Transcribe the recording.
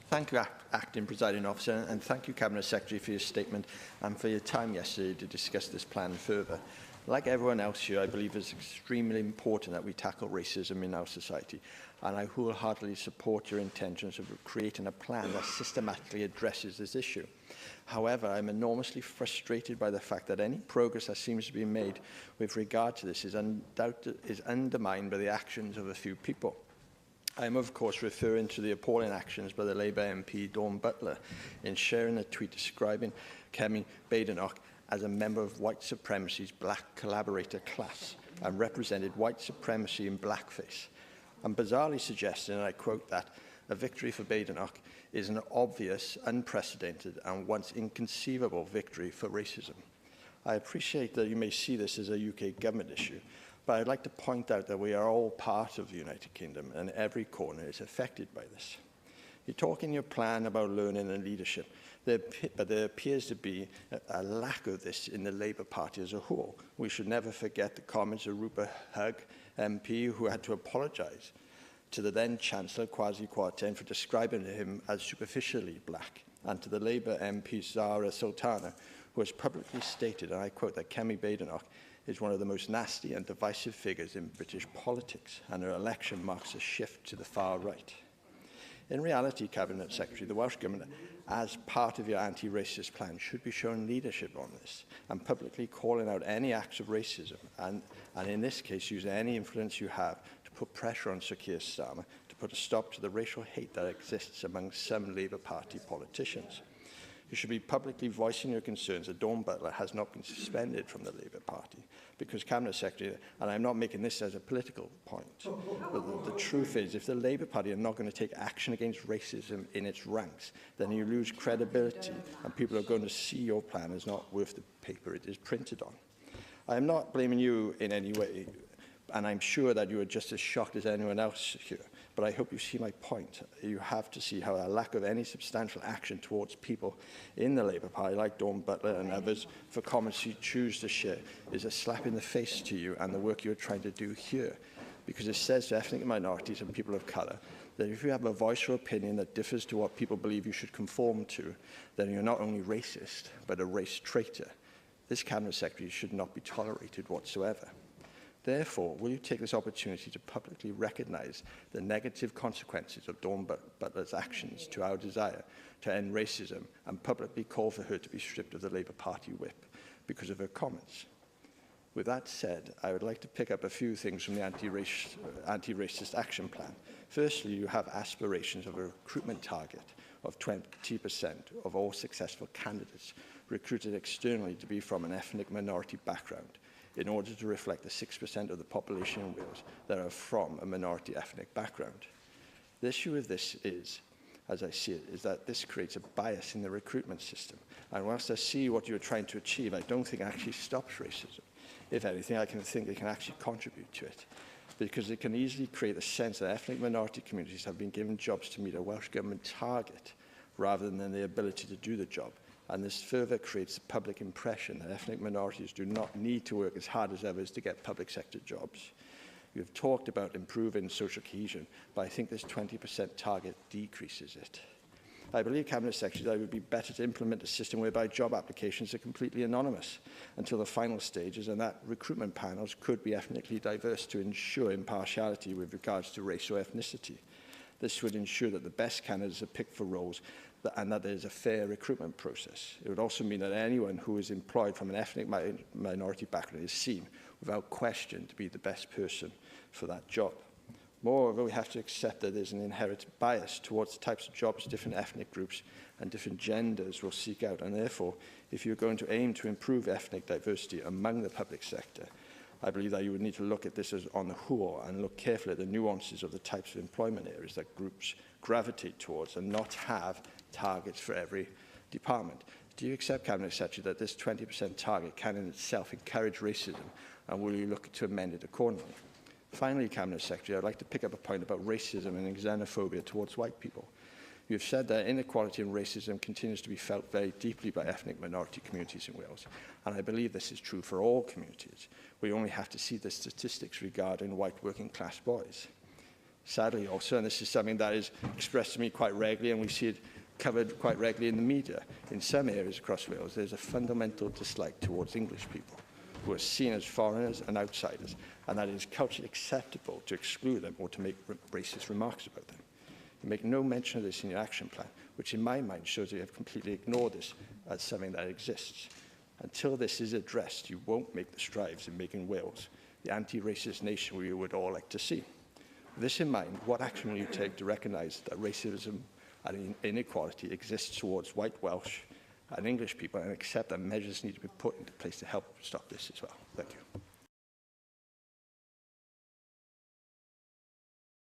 Thank you, Acting Presiding Officer, and thank you, Cabinet Secretary, for your statement and for your time yesterday to discuss this plan further. Like everyone else here, I believe it's extremely important that we tackle racism in our society, and I wholeheartedly support your intentions of creating a plan that systematically addresses this issue. However, I'm enormously frustrated by the fact that any progress that seems to be made with regard to this is undermined by the actions of a few people. I am, of course, referring to the appalling actions by the Labour MP Dawn Butler in sharing a tweet describing Kemi Badenoch as a member of white supremacy's black collaborator class and represented white supremacy in blackface, and bizarrely suggesting, and I quote, that a victory for Badenoch is an obvious, unprecedented and once inconceivable victory for racism. I appreciate that you may see this as a UK government issue, but I'd like to point out that we are all part of the United Kingdom and every corner is affected by this. You talk in your plan about learning and leadership, but there appears to be a lack of this in the Labour Party as a whole. We should never forget the comments of Rupert Hogg MP, who had to apologise to the then Chancellor Kwasi Kwarteng for describing him as superficially black, and to the Labour MP Zahra Sultana, who has publicly stated, and I quote, that Kemi Badenoch is one of the most nasty and divisive figures in British politics, and her election marks a shift to the far right. In reality, Cabinet Secretary, the Welsh Government, as part of your anti-racist plan, should be showing leadership on this and publicly calling out any acts of racism and in this case, use any influence you have to put pressure on Sir Keir Starmer to put a stop to the racial hate that exists among some Labour Party politicians. You should be publicly voicing your concerns that Dawn Butler has not been suspended from the Labour Party, because, Cabinet Secretary, and I'm not making this as a political point, but the truth is, if the Labour Party are not going to take action against racism in its ranks, then you lose credibility and people are going to see your plan as not worth the paper it is printed on. I am not blaming you in any way, and I'm sure that you are just as shocked as anyone else here. But I hope you see my point. You have to see how a lack of any substantial action towards people in the Labour Party, like Dawn Butler and others, for comments you choose to share, is a slap in the face to you and the work you're trying to do here. Because it says to ethnic minorities and people of colour that if you have a voice or opinion that differs to what people believe you should conform to, then you're not only racist, but a race traitor. This Cabinet Secretary should not be tolerated whatsoever. Therefore, will you take this opportunity to publicly recognise the negative consequences of Dawn Butler's actions to our desire to end racism and publicly call for her to be stripped of the Labour Party whip because of her comments? With that said, I would like to pick up a few things from the anti-racist action plan. Firstly, you have aspirations of a recruitment target of 20% of all successful candidates recruited externally to be from an ethnic minority background, in order to reflect the 6% of the population in Wales that are from a minority ethnic background. The issue with this is, as I see it, is that this creates a bias in the recruitment system. And whilst I see what you're trying to achieve, I don't think it actually stops racism. If anything, I can think it can actually contribute to it, because it can easily create a sense that ethnic minority communities have been given jobs to meet a Welsh Government target, rather than the ability to do the job. And this further creates a public impression that ethnic minorities do not need to work as hard as others to get public sector jobs. You've talked about improving social cohesion, but I think this 20% target decreases it. I believe, Cabinet Secretary, that it would be better to implement a system whereby job applications are completely anonymous until the final stages, and that recruitment panels could be ethnically diverse to ensure impartiality with regards to race or ethnicity. This would ensure that the best candidates are picked for roles and that there is a fair recruitment process. It would also mean that anyone who is employed from an ethnic minority background is seen, without question, to be the best person for that job. Moreover, we have to accept that there's an inherent bias towards the types of jobs different ethnic groups and different genders will seek out, and therefore, if you're going to aim to improve ethnic diversity among the public sector, I believe that you would need to look at this as on the whole and look carefully at the nuances of the types of employment areas that groups gravitate towards and not have targets for every department. Do you accept, Cabinet Secretary, that this 20% target can in itself encourage racism, and will you look to amend it accordingly? Finally, Cabinet Secretary, I'd like to pick up a point about racism and xenophobia towards white people. You've said that inequality and racism continues to be felt very deeply by ethnic minority communities in Wales, and I believe this is true for all communities. We only have to see the statistics regarding white working class boys. Sadly also, and this is something that is expressed to me quite regularly, and we see it covered quite regularly in the media, in some areas across Wales, there's a fundamental dislike towards English people who are seen as foreigners and outsiders, and that it is culturally acceptable to exclude them or to make racist remarks about them. You make no mention of this in your action plan, which in my mind shows that you have completely ignored this as something that exists. Until this is addressed, you won't make the strides in making Wales the anti-racist nation we would all like to see. With this in mind, what action will you take to recognise that racism and inequality exists towards white Welsh and English people, and accept that measures need to be put into place to help stop this as well? Thank you.